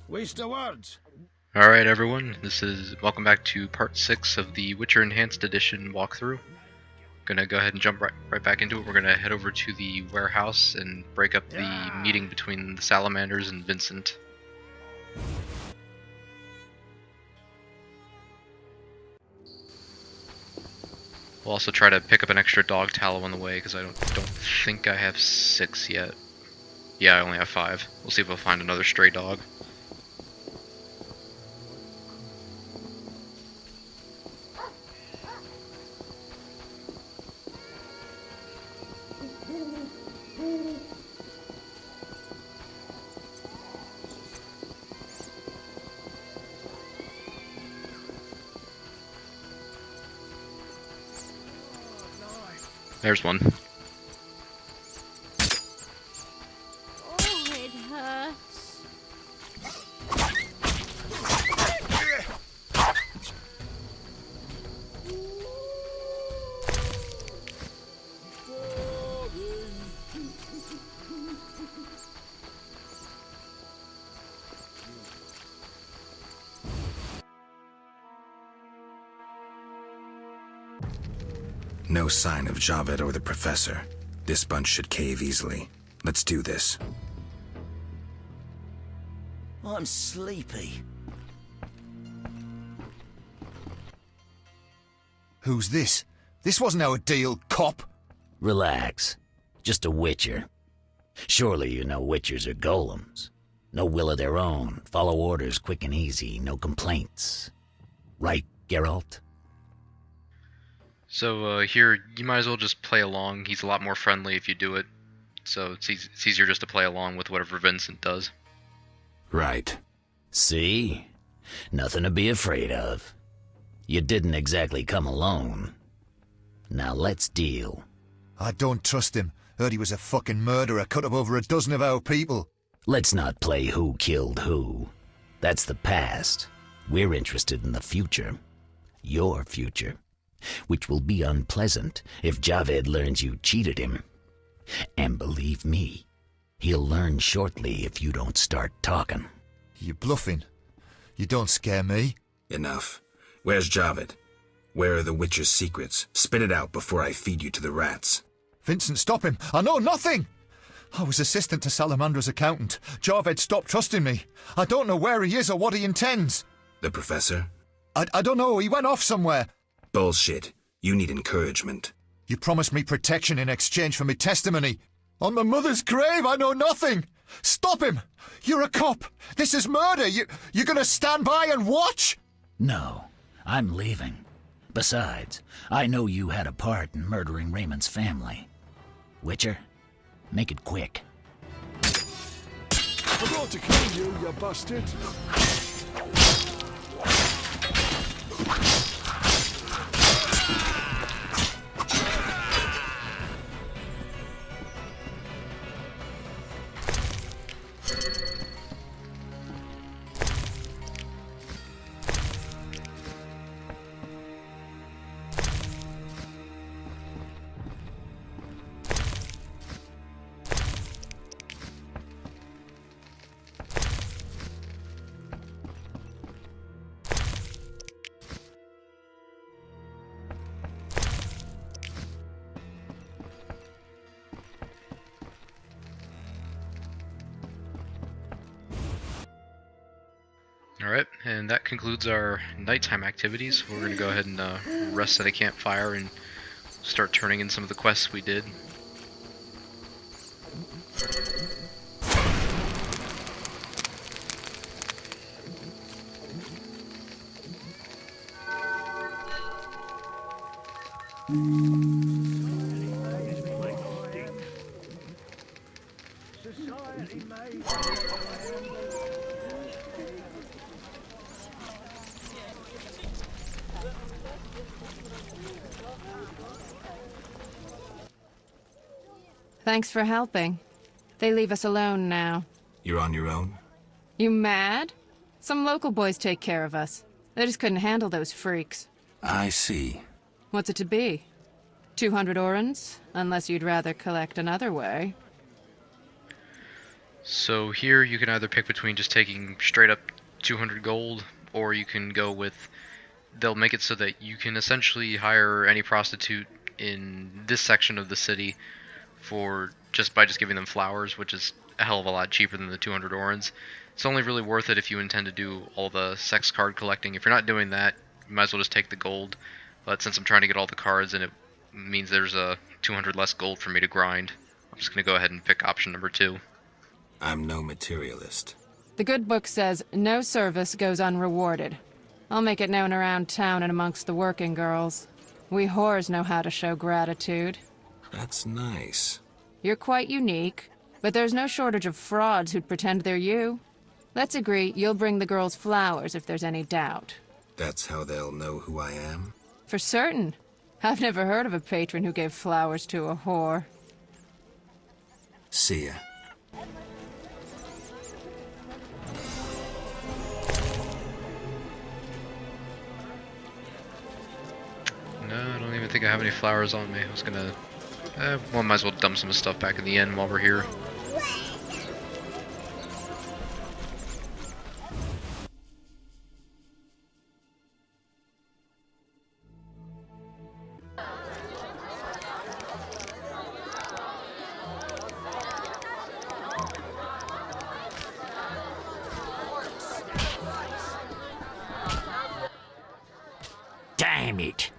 Waste of words. Alright everyone, welcome back to part 6 of the Witcher Enhanced Edition walkthrough. Gonna go ahead and jump right back into it. We're gonna head over to the warehouse and break up the meeting between the Salamanders and Vincent. We'll also try to pick up an extra dog tallow on the way, because I don't think I have 6 yet. Yeah, I only have 5. We'll see if we'll find another stray dog. There's one. Oh, it hurts. No sign of Javed or the Professor. This bunch should cave easily. Let's do this. I'm sleepy. Who's this? This wasn't our deal, cop. Relax. Just a witcher. Surely you know witchers are golems. No will of their own. Follow orders quick and easy. No complaints. Right, Geralt? So here, you might as well just play along. He's a lot more friendly if you do it. So it's easier just to play along with whatever Vincent does. Right. See? Nothing to be afraid of. You didn't exactly come alone. Now let's deal. I don't trust him. Heard he was a fucking murderer, cut up over a dozen of our people. Let's not play who killed who. That's the past. We're interested in the future. Your future. Which will be unpleasant if Javed learns you cheated him. And believe me, he'll learn shortly if you don't start talking. You bluffing? You don't scare me. Enough. Where's Javed? Where are the Witcher's secrets? Spit it out before I feed you to the rats. Vincent, stop him. I know nothing. I was assistant to Salamandra's accountant. Javed stopped trusting me. I don't know where he is or what he intends. The Professor? I don't know. He went off somewhere. Bullshit. You need encouragement. You promised me protection in exchange for my testimony. On my mother's grave, I know nothing. Stop him. You're a cop. This is murder. You're gonna stand by and watch? No, I'm leaving. Besides, I know you had a part in murdering Raymond's family. Witcher, make it quick. I'm going to kill you, you bastard. Alright, and that concludes our nighttime activities. We're going to go ahead and rest at a campfire and start turning in some of the quests we did. Thanks for helping. They leave us alone now. You're on your own? You mad? Some local boys take care of us. They just couldn't handle those freaks. I see. What's it to be? 200 orens? Unless you'd rather collect another way. So here you can either pick between just taking straight up 200 gold, or you can go with, they'll make it so that you can essentially hire any prostitute in this section of the city for just giving them flowers, which is a hell of a lot cheaper than the 200 orens. It's only really worth it if you intend to do all the sex card collecting. If you're not doing that, you might as well just take the gold. But since I'm trying to get all the cards and it means there's a 200 less gold for me to grind, I'm just going to go ahead and pick option number 2. I'm no materialist. The good book says no service goes unrewarded. I'll make it known around town and amongst the working girls. We whores know how to show gratitude. That's nice. You're quite unique, but there's no shortage of frauds who'd pretend they're you. Let's agree you'll bring the girls flowers if there's any doubt. That's how they'll know who I am? For certain. I've never heard of a patron who gave flowers to a whore. See ya. No, I don't even think I have any flowers on me. I was gonna... well, might as well dump some stuff back in the inn while we're here. Damn it!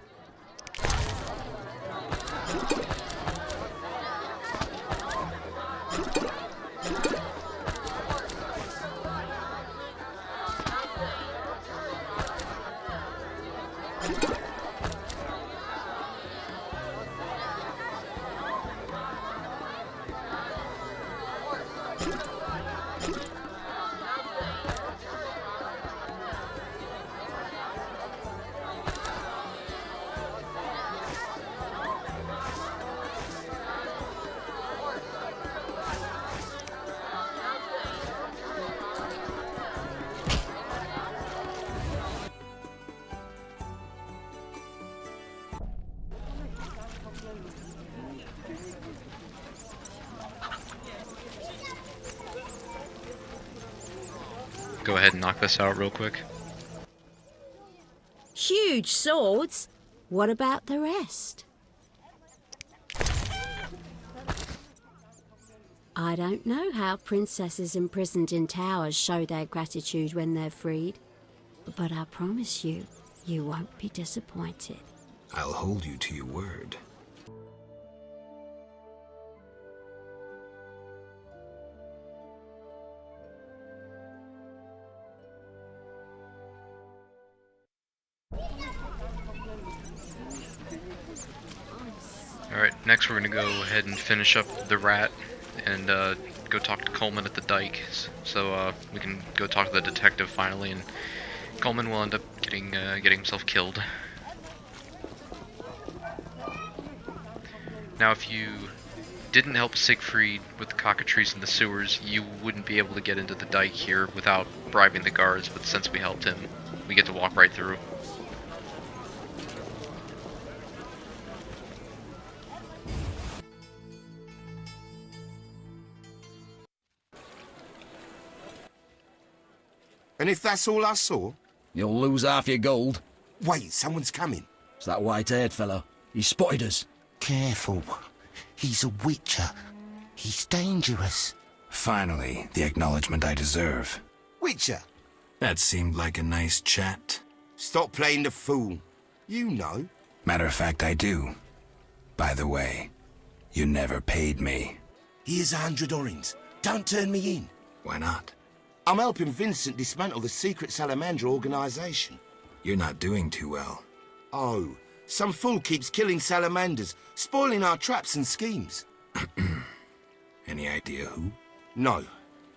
Go ahead and knock this out real quick. Huge swords? What about the rest? I don't know how princesses imprisoned in towers show their gratitude when they're freed, but I promise you, you won't be disappointed. I'll hold you to your word. Alright, next we're gonna go ahead and finish up the rat and go talk to Coleman at the dike. So we can go talk to the detective finally, and Coleman will end up getting himself killed. Now, if you didn't help Siegfried with the cockatrice in the sewers, you wouldn't be able to get into the dike here without bribing the guards, but since we helped him, we get to walk right through. And if that's all I saw? You'll lose half your gold. Wait, someone's coming. It's that white-haired fellow. He spotted us. Careful. He's a witcher. He's dangerous. Finally, the acknowledgement I deserve. Witcher? That seemed like a nice chat. Stop playing the fool. You know. Matter of fact, I do. By the way, you never paid me. Here's 100 orens. Don't turn me in. Why not? I'm helping Vincent dismantle the secret Salamander organization. You're not doing too well. Oh, some fool keeps killing salamanders, spoiling our traps and schemes. Any idea who? No,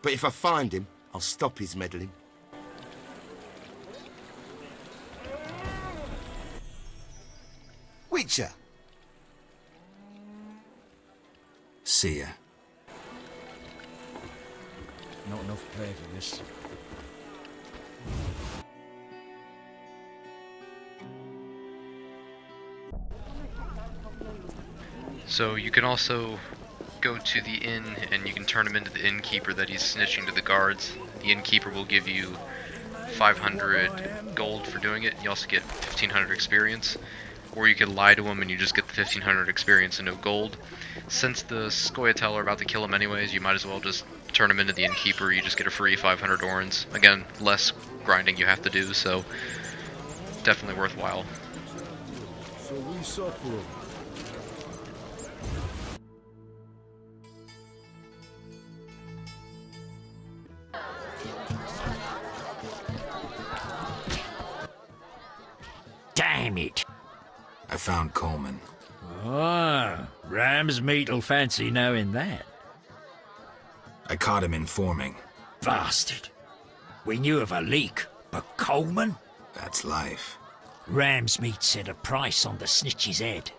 but if I find him, I'll stop his meddling. Witcher! See ya. Not enough pay for this. So you can also go to the inn and you can turn him into the innkeeper that he's snitching to the guards. The innkeeper will give you 500 gold for doing it, and you also get 1500 experience. Or you could lie to him and you just get the 1500 experience and no gold. Since the Scoia'tael are about to kill him anyways, you might as well just turn him into the innkeeper. You just get a free 500 orens. Again, less grinding you have to do, so definitely worthwhile. So we suffer. Damn it! I found Coleman. Ah, ram's meat'll fancy knowing that. I caught him informing. Bastard. We knew of a leak, but Coleman? That's life. Ram's meat set a price on the snitch's head.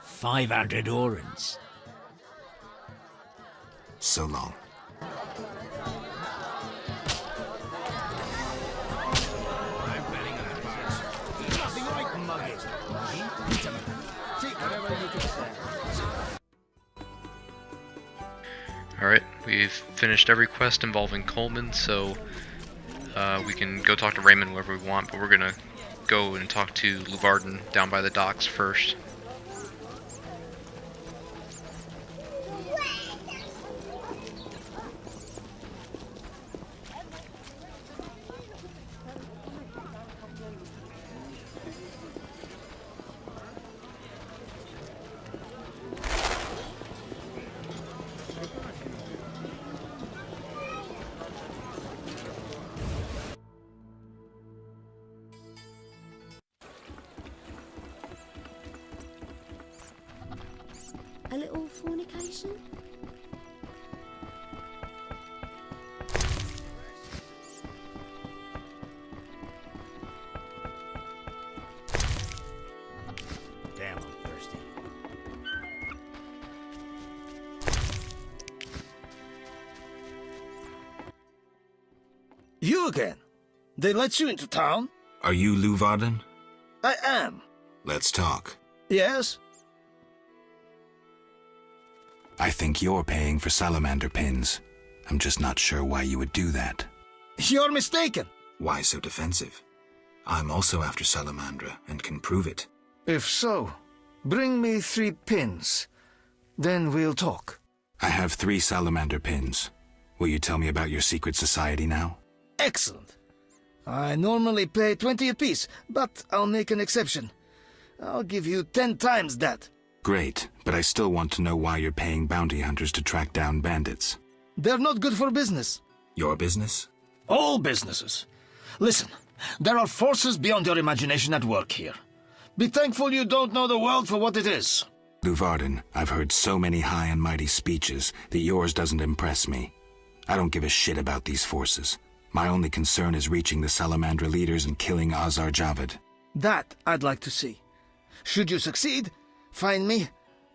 500 orens. So long. Alright, we've finished every quest involving Coleman, so we can go talk to Raymond wherever we want, but we're gonna go and talk to Luvarden down by the docks first. A little fornication? Damn, I'm thirsty. You again? They let you into town? Are you Luvarden? I am. Let's talk. Yes? I think you're paying for salamander pins. I'm just not sure why you would do that. You're mistaken. Why so defensive? I'm also after Salamandra and can prove it. If so, bring me 3 pins. Then we'll talk. I have 3 salamander pins. Will you tell me about your secret society now? Excellent. I normally pay 20 apiece, but I'll make an exception. I'll give you 10 times that. Great, but I still want to know why you're paying bounty hunters to track down bandits. They're not good for business. Your business? All businesses. Listen, there are forces beyond your imagination at work here. Be thankful you don't know the world for what it is. Luvarden, I've heard so many high and mighty speeches that yours doesn't impress me. I don't give a shit about these forces. My only concern is reaching the Salamandra leaders and killing Azar Javed. That I'd like to see. Should you succeed, find me,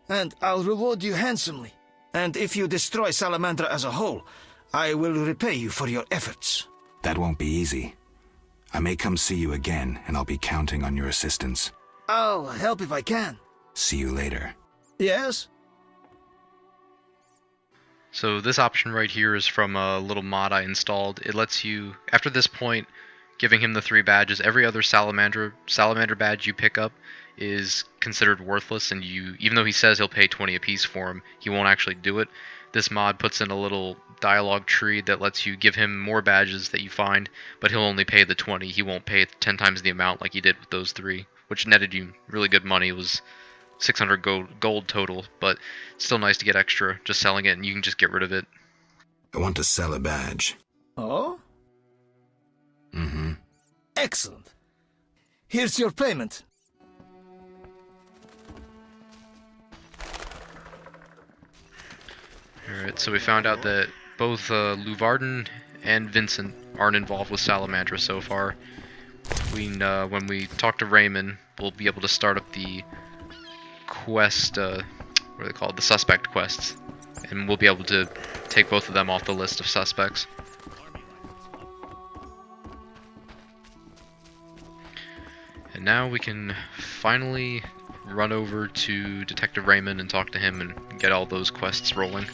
and I'll reward you handsomely. And if you destroy Salamandra as a whole, I will repay you for your efforts. That won't be easy. I may come see you again, and I'll be counting on your assistance. I'll help if I can. See you later. Yes? So this option right here is from a little mod I installed. It lets you, after this point, giving him the 3 badges, every other salamander badge you pick up is considered worthless, and even though he says he'll pay 20 apiece for him, he won't actually do it. This mod puts in a little dialogue tree that lets you give him more badges that you find, but he'll only pay the 20. He won't pay 10 times the amount like he did with those 3, which netted you really good money. It was 600 gold total, but still nice to get extra just selling it, and you can just get rid of it. I want to sell a badge. Oh? Mm-hmm. Excellent. Here's your payment. Alright, so we found out that both Luvarden and Vincent aren't involved with Salamandra so far. When we talk to Raymond, we'll be able to start up the quest, what are they called? The suspect quests. And we'll be able to take both of them off the list of suspects. And now we can finally run over to Detective Raymond and talk to him and get all those quests rolling.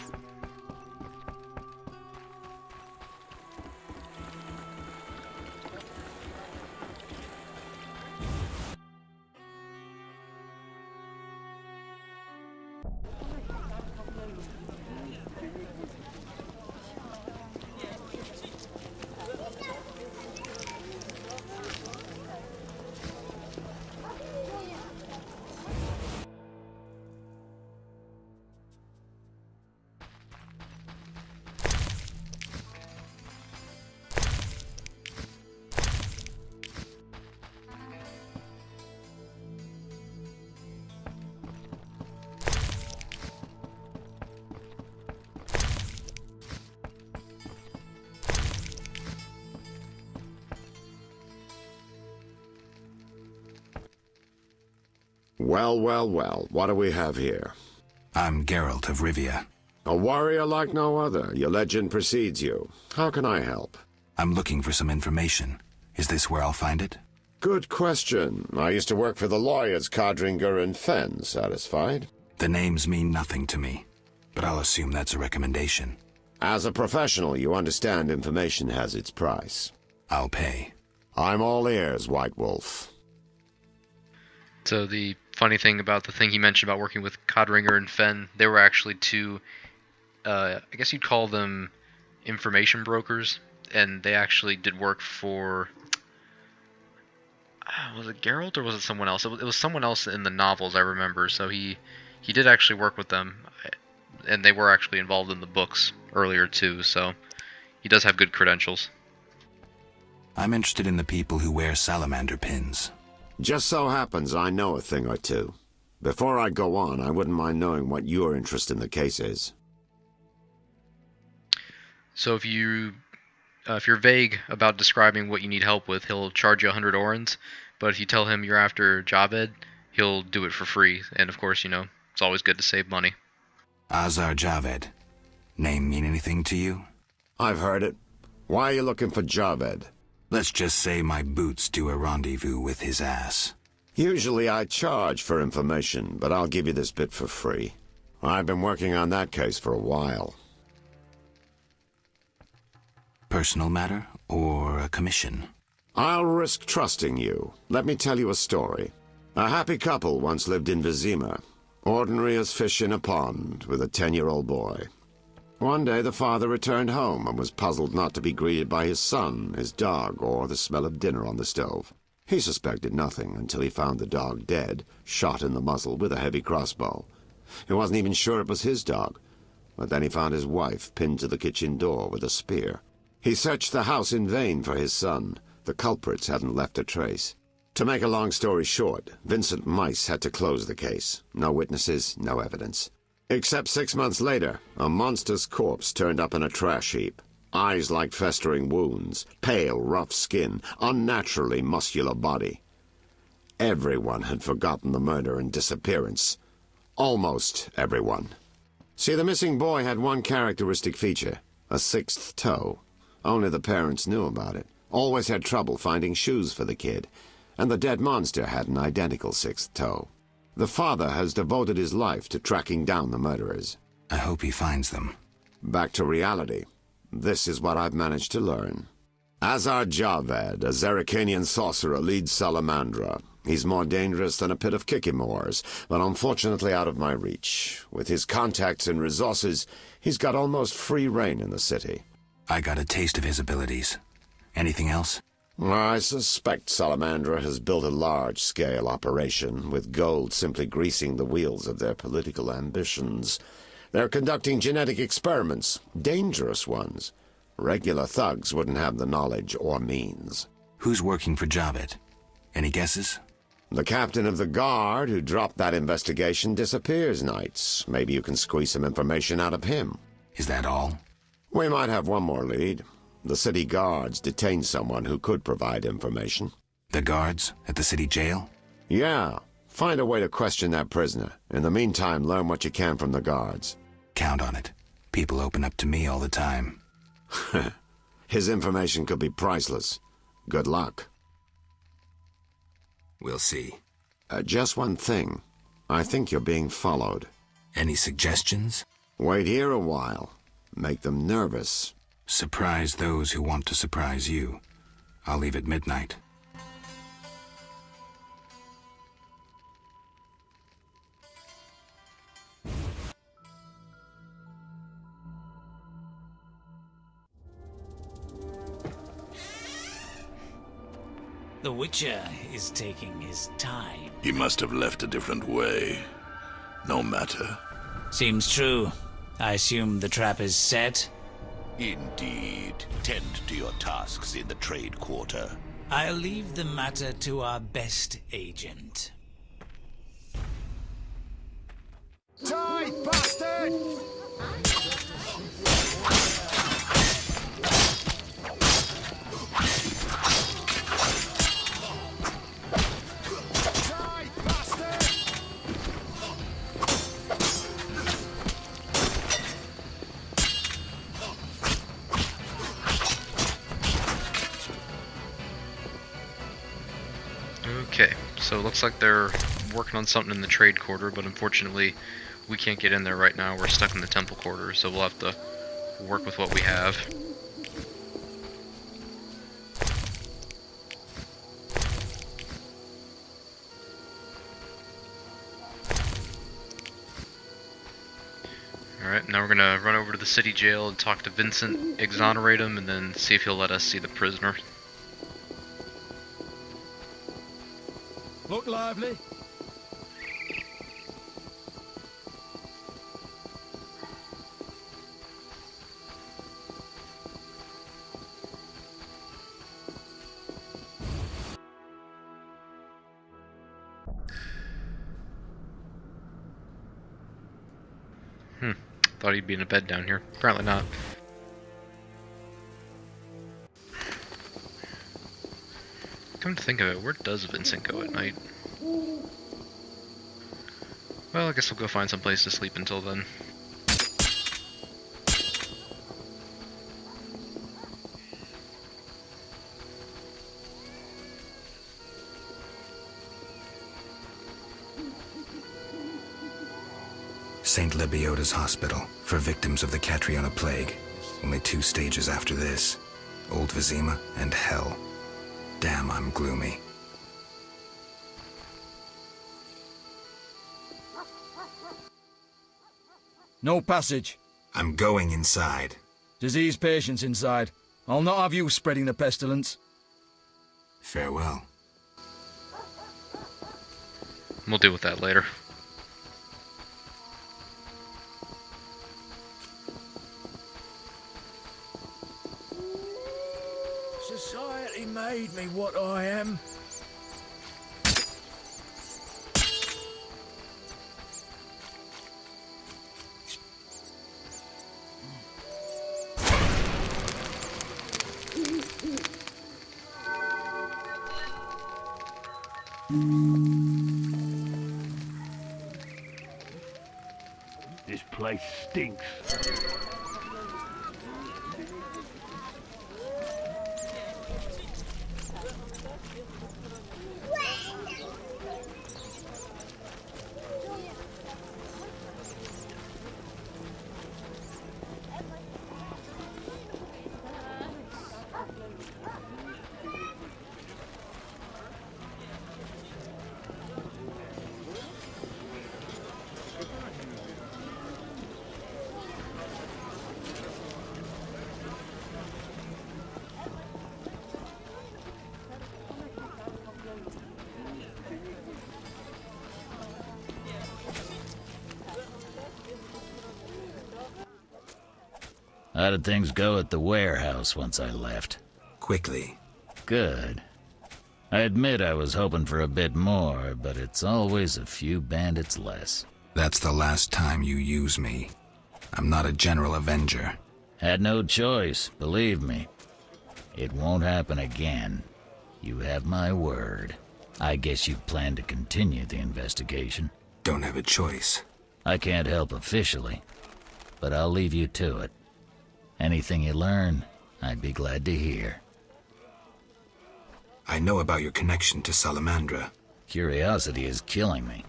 Well, well, well, what do we have here? I'm Geralt of Rivia. A warrior like no other. Your legend precedes you. How can I help? I'm looking for some information. Is this where I'll find it? Good question. I used to work for the lawyers Codringer and Fenn. Satisfied? The names mean nothing to me, but I'll assume that's a recommendation. As a professional, you understand information has its price. I'll pay. I'm all ears, White Wolf. So the funny thing about the thing he mentioned about working with Codringer and Fenn, they were actually two, I guess you'd call them information brokers, and they actually did work for, was it Geralt or was it someone else? It was someone else in the novels, I remember, so he did actually work with them, and they were actually involved in the books earlier too, so he does have good credentials. I'm interested in the people who wear salamander pins. Just so happens I know a thing or two. Before I go on, I wouldn't mind knowing what your interest in the case is. So if you're vague about describing what you need help with, he'll charge you 100 orens, but if you tell him you're after Javed, he'll do it for free, and of course, it's always good to save money. Azar Javed. Name mean anything to you? I've heard it. Why are you looking for Javed? Let's just say my boots do a rendezvous with his ass. Usually I charge for information, but I'll give you this bit for free. I've been working on that case for a while. Personal matter or a commission? I'll risk trusting you. Let me tell you a story. A happy couple once lived in Vizima, ordinary as fish in a pond, with a 10-year-old boy. One day the father returned home and was puzzled not to be greeted by his son, his dog, or the smell of dinner on the stove. He suspected nothing until he found the dog dead, shot in the muzzle with a heavy crossbow. He wasn't even sure it was his dog, but then he found his wife pinned to the kitchen door with a spear. He searched the house in vain for his son. The culprits hadn't left a trace. To make a long story short, Vincent Mice had to close the case. No witnesses, no evidence. Except 6 months later, a monster's corpse turned up in a trash heap. Eyes like festering wounds, pale, rough skin, unnaturally muscular body. Everyone had forgotten the murder and disappearance. Almost everyone. See, the missing boy had one characteristic feature, a 6th toe. Only the parents knew about it. Always had trouble finding shoes for the kid. And the dead monster had an identical 6th toe. The father has devoted his life to tracking down the murderers. I hope he finds them. Back to reality. This is what I've managed to learn. Azar Javed, a Zerrikanian sorcerer, leads Salamandra. He's more dangerous than a pit of Kikimors, but unfortunately out of my reach. With his contacts and resources, he's got almost free reign in the city. I got a taste of his abilities. Anything else? I suspect Salamandra has built a large-scale operation, with gold simply greasing the wheels of their political ambitions. They're conducting genetic experiments, dangerous ones. Regular thugs wouldn't have the knowledge or means. Who's working for Javed? Any guesses? The captain of the guard who dropped that investigation disappears nights. Maybe you can squeeze some information out of him. Is that all? We might have one more lead. The city guards detained someone who could provide information. The guards at the city jail? Yeah. Find a way to question that prisoner. In the meantime, learn what you can from the guards. Count on it. People open up to me all the time. His information could be priceless. Good luck. We'll see. Just one thing. I think you're being followed. Any suggestions? Wait here a while. Make them nervous. Surprise those who want to surprise you. I'll leave at midnight. The Witcher is taking his time. He must have left a different way. No matter. Seems true. I assume the trap is set? Indeed. Tend to your tasks in the trade quarter. I'll leave the matter to our best agent. Die, bastard! Okay, so it looks like they're working on something in the trade quarter, but unfortunately we can't get in there right now. We're stuck in the temple quarter, so we'll have to work with what we have. Alright, now we're gonna run over to the city jail and talk to Vincent, exonerate him, and then see if he'll let us see the prisoner. Look lively. Thought he'd be in a bed down here. Apparently not. Come to think of it, where does Vincent go at night? Well, I guess we'll go find some place to sleep until then. St. Lebioda's Hospital for victims of the Catriona Plague. Only 2 stages after this. Old Vizima and Hell. Damn, I'm gloomy. No passage. I'm going inside. Disease patients inside. I'll not have you spreading the pestilence. Farewell. We'll deal with that later. Society made me what I am. This place stinks. How did things go at the warehouse once I left? Quickly. Good. I admit I was hoping for a bit more, but it's always a few bandits less. That's the last time you use me. I'm not a general avenger. Had no choice, believe me. It won't happen again. You have my word. I guess you plan to continue the investigation. Don't have a choice. I can't help officially, but I'll leave you to it. Anything you learn, I'd be glad to hear. I know about your connection to Salamandra. Curiosity is killing me.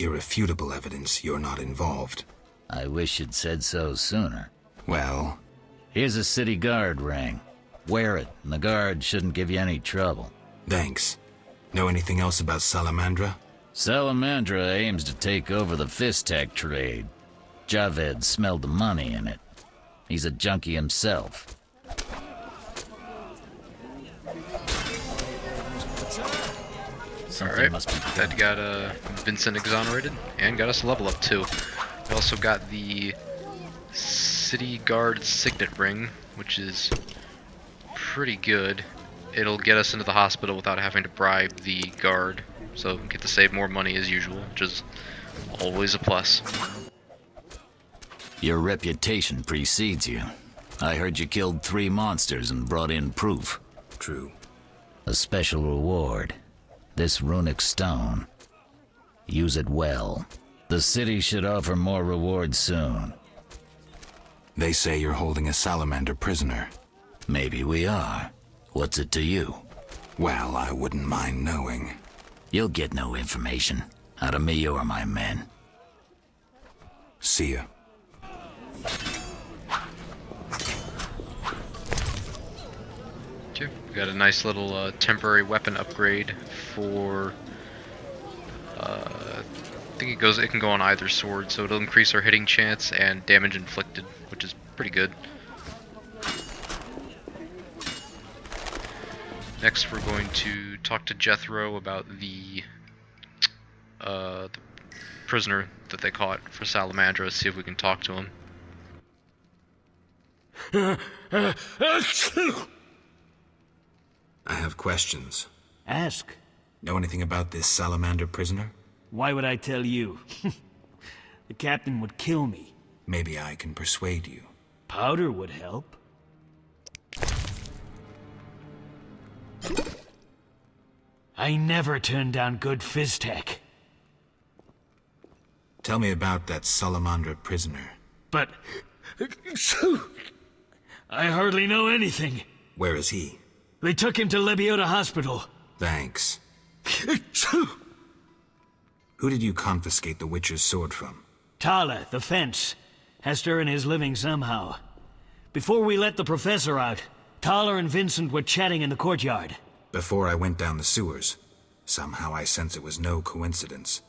irrefutable evidence you're not involved. I wish you'd said so sooner. Well? Here's a city guard ring. Wear it, and the guard shouldn't give you any trouble. Thanks. Know anything else about Salamandra? Salamandra aims to take over the Fistech trade. Javed smelled the money in it. He's a junkie himself. Alright, that got Vincent exonerated, and got us a level up too. We also got the City Guard Signet Ring, which is pretty good. It'll get us into the hospital without having to bribe the guard, so we get to save more money as usual, which is always a plus. Your reputation precedes you. I heard you killed 3 monsters and brought in proof. True. A special reward. This runic stone. Use it well. The city should offer more rewards soon. They say you're holding a salamander prisoner. Maybe we are. What's it to you? Well, I wouldn't mind knowing. You'll get no information. Out of me or my men. See ya. Okay, we got a nice little temporary weapon upgrade for... I think it can go on either sword, so it'll increase our hitting chance and damage inflicted, which is pretty good. Next, we're going to talk to Jethro about the prisoner that they caught for Salamandra, see if we can talk to him. I have questions. Ask. Know anything about this salamander prisoner? Why would I tell you? The captain would kill me. Maybe I can persuade you. Powder would help. I never turn down good Fistech. Tell me about that Salamandra prisoner. But... I hardly know anything. Where is he? They took him to Lebioda Hospital. Thanks. Who did you confiscate the Witcher's sword from? Tala, the fence. Has to earn his living somehow. Before we let the professor out, Tala and Vincent were chatting in the courtyard. Before I went down the sewers. Somehow I sense it was no coincidence.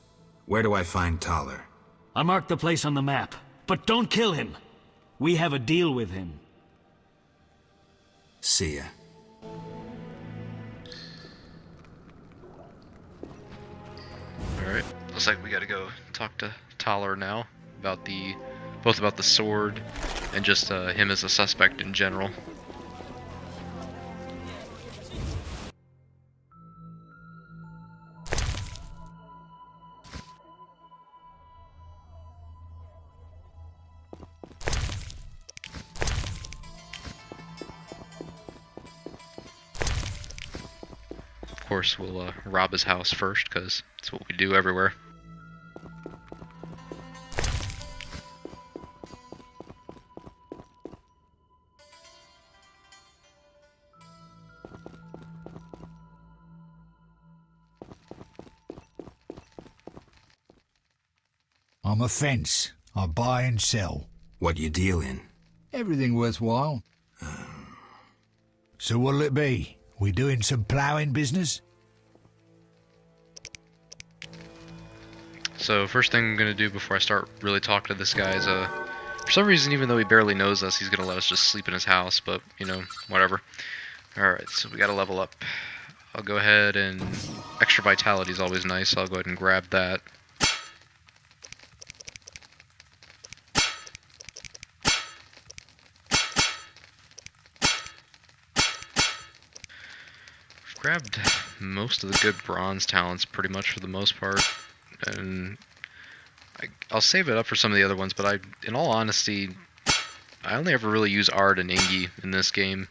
Where do I find Thaler? I marked the place on the map. But don't kill him. We have a deal with him. See ya. Alright, looks like we gotta go talk to Thaler now about both about the sword and just him as a suspect in general. Of course, we'll rob his house first, because that's what we do everywhere. I'm a fence. I buy and sell. What you deal in? Everything worthwhile. So what'll it be? We doing some ploughing business? So first thing I'm gonna do before I start really talking to this guy is for some reason, even though he barely knows us, he's gonna let us just sleep in his house, but you know, whatever. Alright, so we gotta level up. I'll go ahead and extra vitality is always nice, so I'll go ahead and grab that. Grabbed most of the good bronze talents pretty much for the most part, and I'll save it up for some of the other ones, but in all honesty, I only ever really use Ard and Ingi in this game.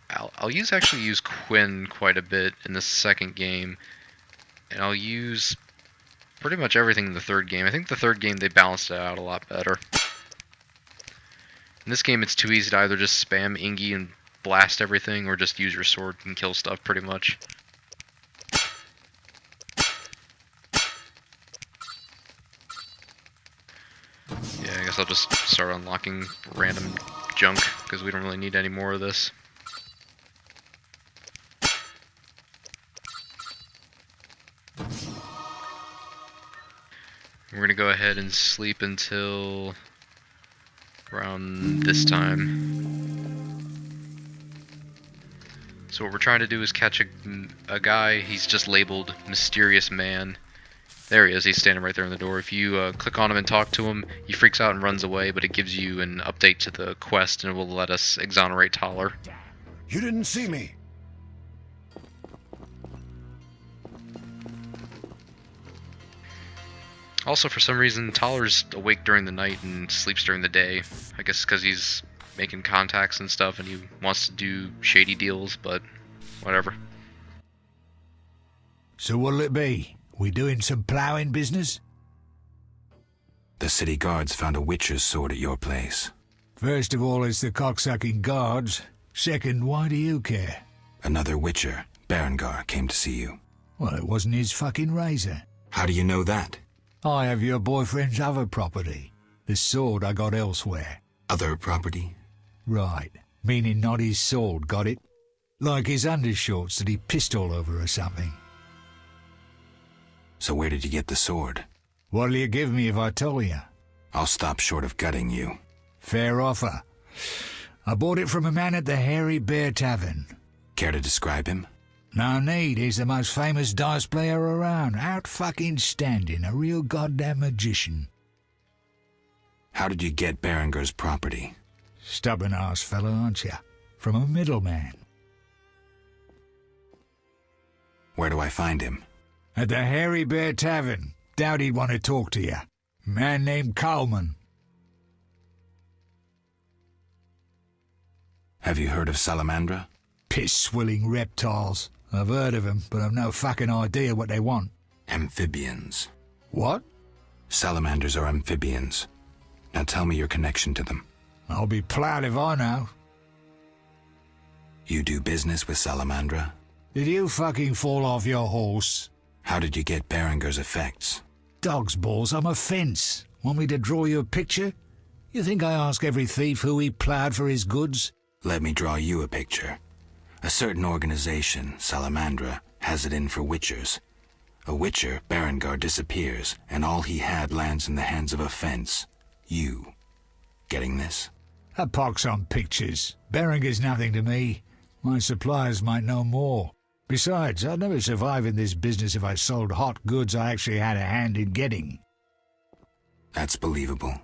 I'll actually use Quinn quite a bit in the second game, and I'll use pretty much everything in the third game. I think the third game they balanced it out a lot better. In this game it's too easy to either just spam Ingi and blast everything, or just use your sword and kill stuff pretty much. I'll just start unlocking random junk, because we don't really need any more of this. We're gonna go ahead and sleep until around this time. So what we're trying to do is catch a guy. He's just labeled Mysterious Man. There he is. He's standing right there in the door. If you click on him and talk to him, he freaks out and runs away, but it gives you an update to the quest and it will let us exonerate Toller. You didn't see me. Also, for some reason, Toller's awake during the night and sleeps during the day. I guess because he's making contacts and stuff and he wants to do shady deals, but whatever. So what'll it be? We doing some ploughing business? The city guards found a witcher's sword at your place. First of all, it's the cocksucking guards. Second, why do you care? Another witcher, Berengar, came to see you. Well, it wasn't his fucking razor. How do you know that? I have your boyfriend's other property. The sword I got elsewhere. Other property? Right. Meaning not his sword, got it? Like his undershorts that he pissed all over or something. So where did you get the sword? What'll you give me if I tell you? I'll stop short of gutting you. Fair offer. I bought it from a man at the Hairy Bear Tavern. Care to describe him? No need, he's the most famous dice player around. Out fucking standing, a real goddamn magician. How did you get Berengar's property? Stubborn-ass fellow, aren't you? From a middleman. Where do I find him? At the Hairy Bear Tavern. Doubt he'd want to talk to you. Man named Coleman. Have you heard of Salamandra? Piss-swilling reptiles. I've heard of them, but I've no fucking idea what they want. Amphibians. What? Salamanders are amphibians. Now tell me your connection to them. I'll be proud if I know. You do business with Salamandra? Did you fucking fall off your horse? How did you get Berengar's effects? Dog's balls, I'm a fence. Want me to draw you a picture? You think I ask every thief who he ploughed for his goods? Let me draw you a picture. A certain organization, Salamandra, has it in for witchers. A witcher, Berengar, disappears, and all he had lands in the hands of a fence. You. Getting this? A pox on pictures. Berengar's nothing to me. My suppliers might know more. Besides, I'd never survive in this business if I sold hot goods I actually had a hand in getting. That's believable.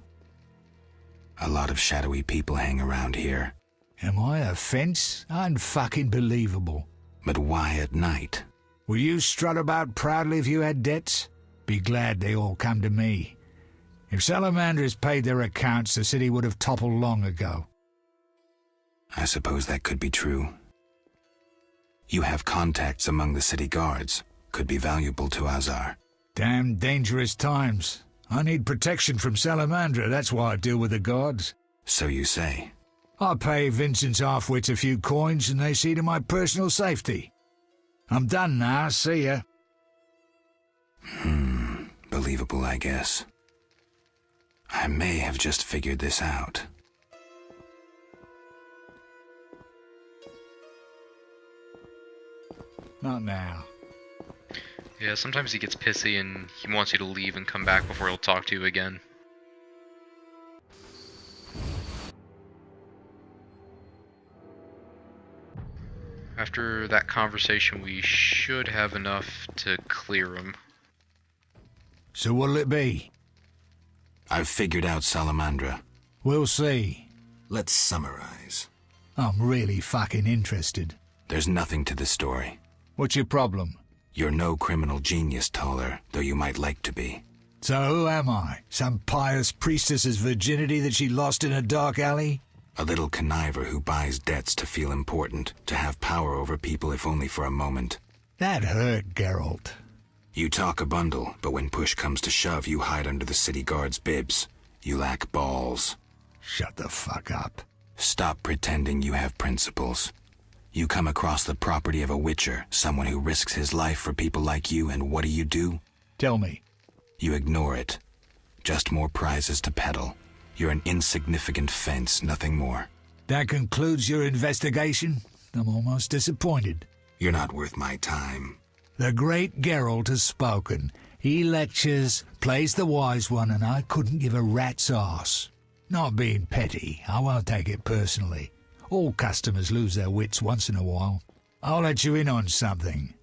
A lot of shadowy people hang around here. Am I a fence? Unfucking believable. But why at night? Will you strut about proudly if you had debts? Be glad they all come to me. If Salamanders paid their accounts, the city would have toppled long ago. I suppose that could be true. You have contacts among the city guards. Could be valuable to Azar. Damn dangerous times. I need protection from Salamandra, that's why I deal with the guards. So you say. I pay Vincent's half-wits a few coins and they see to my personal safety. I'm done now, see ya. Believable, I guess. I may have just figured this out. Not now. Yeah, sometimes he gets pissy and he wants you to leave and come back before he'll talk to you again. After that conversation, we should have enough to clear him. So what'll it be? I've figured out Salamandra. We'll see. Let's summarize. I'm really fucking interested. There's nothing to the story. What's your problem? You're no criminal genius, Toller, though you might like to be. So who am I? Some pious priestess's virginity that she lost in a dark alley? A little conniver who buys debts to feel important, to have power over people if only for a moment. That hurt, Geralt. You talk a bundle, but when push comes to shove, you hide under the city guard's bibs. You lack balls. Shut the fuck up. Stop pretending you have principles. You come across the property of a witcher, someone who risks his life for people like you, and what do? Tell me. You ignore it. Just more prizes to peddle. You're an insignificant fence, nothing more. That concludes your investigation? I'm almost disappointed. You're not worth my time. The great Geralt has spoken. He lectures, plays the wise one, and I couldn't give a rat's arse. Not being petty, I won't take it personally. All customers lose their wits once in a while. I'll let you in on something.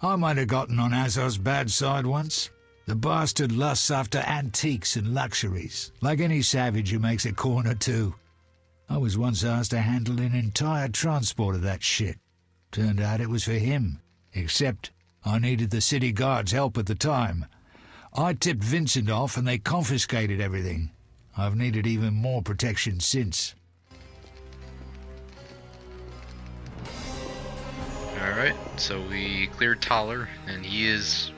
I might have gotten on Azor's bad side once. The bastard lusts after antiques and luxuries, like any savage who makes a corner too. I was once asked to handle an entire transport of that shit. Turned out it was for him, except I needed the city guard's help at the time. I tipped Vincent off and they confiscated everything. I've needed even more protection since. Alright, so we cleared Taller, and he has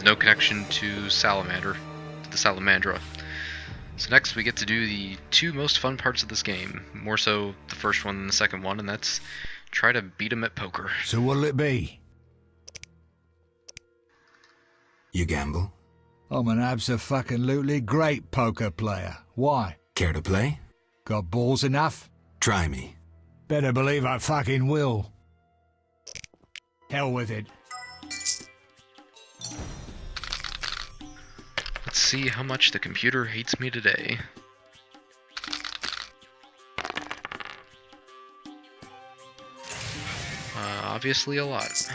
no connection to Salamander, to the Salamandra. So next we get to do the two most fun parts of this game. More so the first one than the second one, and that's try to beat him at poker. So what'll it be? You gamble? I'm an abso-fucking-lutely great poker player. Why? Care to play? Got balls enough? Try me. Better believe I fucking will. Hell with it. Let's see how much the computer hates me today. Obviously a lot.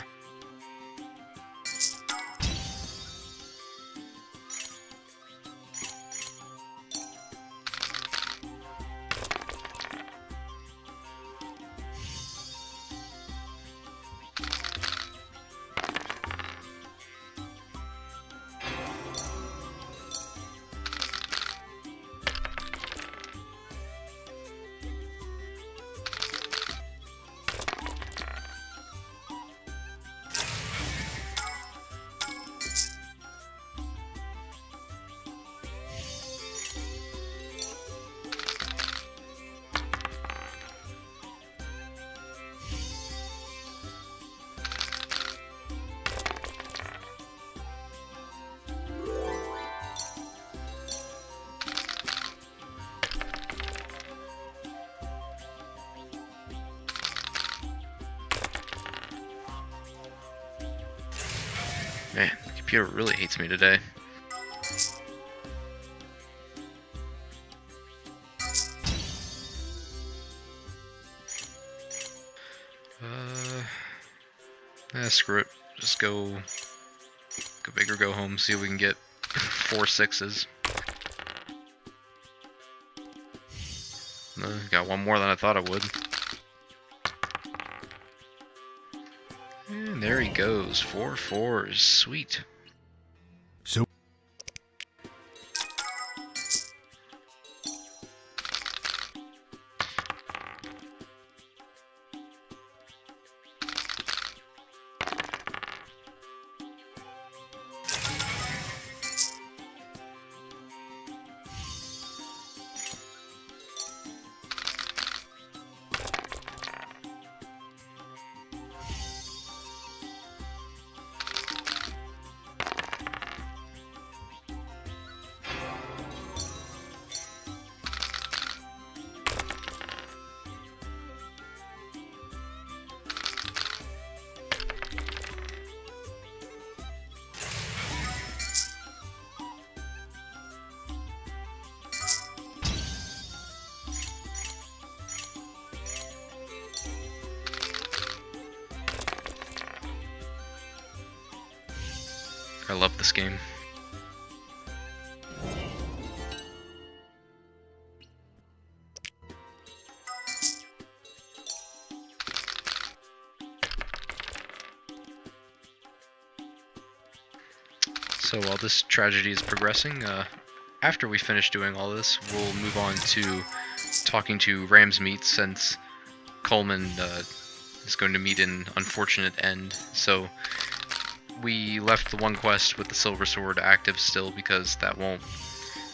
Man, the computer really hates me today. Screw it. Just go big or go home, see if we can get 4 6s. Got one more than I thought I would. And there he goes, 4 4s, sweet. So I love this game. So while this tragedy is progressing, after we finish doing all this, we'll move on to talking to Ramsmeet, since Coleman is going to meet an unfortunate end. So we left the one quest with the Silver Sword active still, because that won't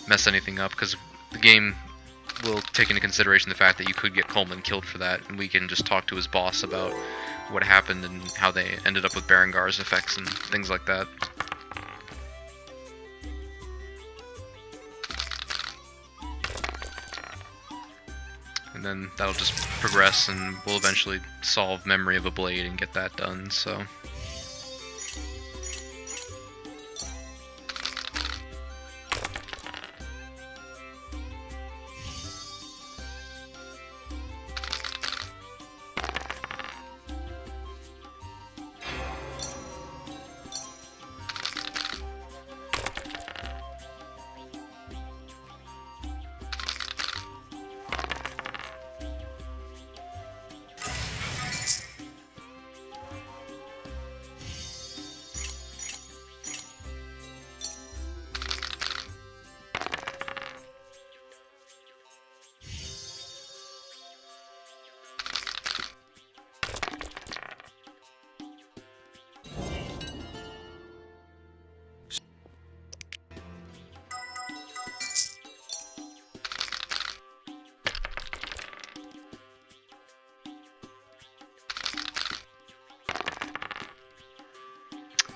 mess anything up, because the game will take into consideration the fact that you could get Coleman killed for that, and we can just talk to his boss about what happened and how they ended up with Berengar's effects and things like that. and then that'll just progress, and we'll eventually solve Memory of a Blade and get that done, so...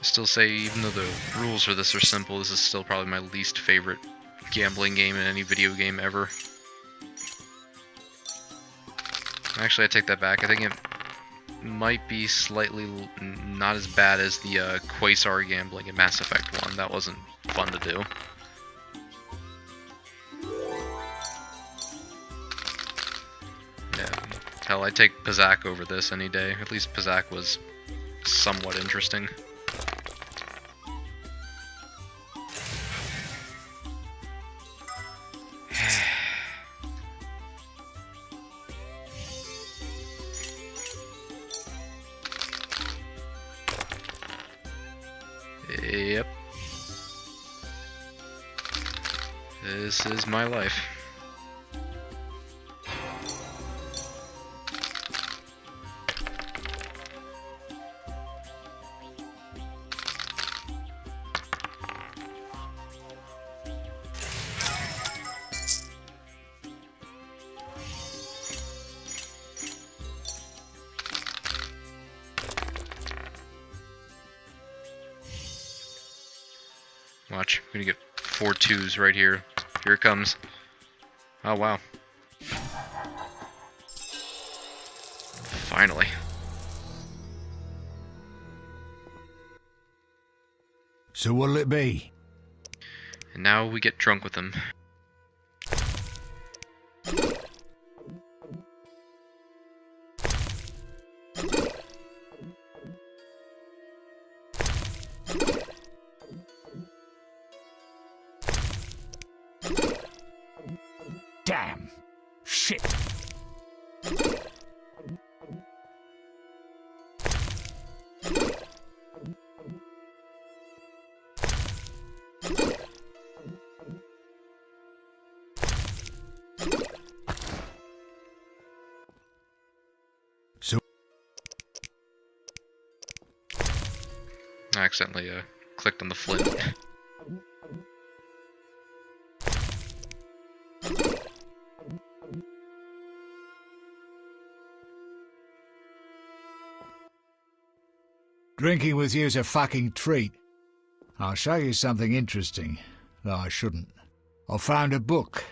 Still say, even though the rules for this are simple, this is still probably my least favorite gambling game in any video game ever. Actually, I take that back. I think it might be slightly not as bad as the Quasar gambling in Mass Effect 1. That wasn't fun to do. Yeah, hell, I'd take Pazaak over this any day. At least Pazaak was somewhat interesting. Yep. This is my life. Watch, I'm gonna get 4 2s right here. Here it comes. Oh wow. Finally. So what'll it be? And now we get drunk with him. Damn. Shit. So I accidentally clicked on the flint. drinking with you's a fucking treat. I'll show you something interesting, though I shouldn't. I found a book,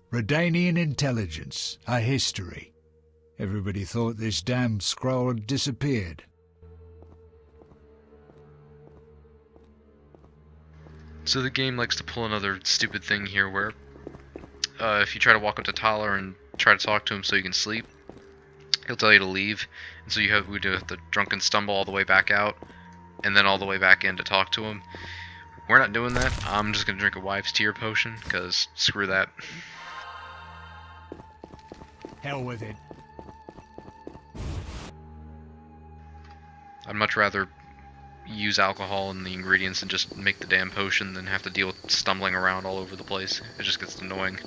Redanian Intelligence, a history. Everybody thought this damn scroll had disappeared. So the game likes to pull another stupid thing here where if you try to walk up to Tyler and try to talk to him so you can sleep, he'll tell you to leave, and so we do the drunken stumble all the way back out and then all the way back in to talk to him. We're not doing that. I'm just gonna drink a wife's tear potion, because screw that. Hell with it. I'd much rather use alcohol and the ingredients and just make the damn potion than have to deal with stumbling around all over the place. It just gets annoying.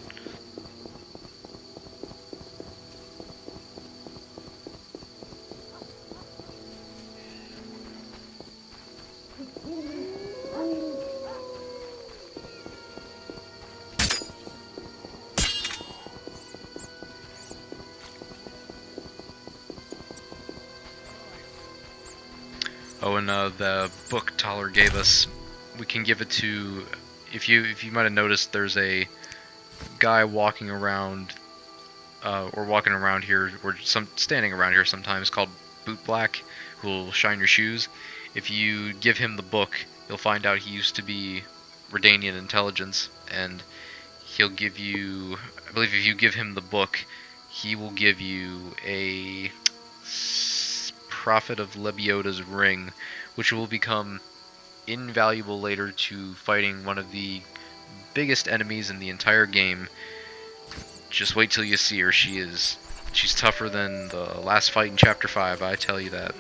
Oh, and the book Tyler gave us, we can give it to, if you might have noticed, there's a guy walking around or walking around here, or standing around here sometimes, called Boot Black, who will shine your shoes. If you give him the book, you'll find out he used to be Redanian intelligence, and he'll give you, I believe if you give him the book, he will give you a Prophet of Lebioda's ring, which will become invaluable later to fighting one of the biggest enemies in the entire game. Just wait till you see her. She's tougher than the last fight in Chapter 5, I tell you that.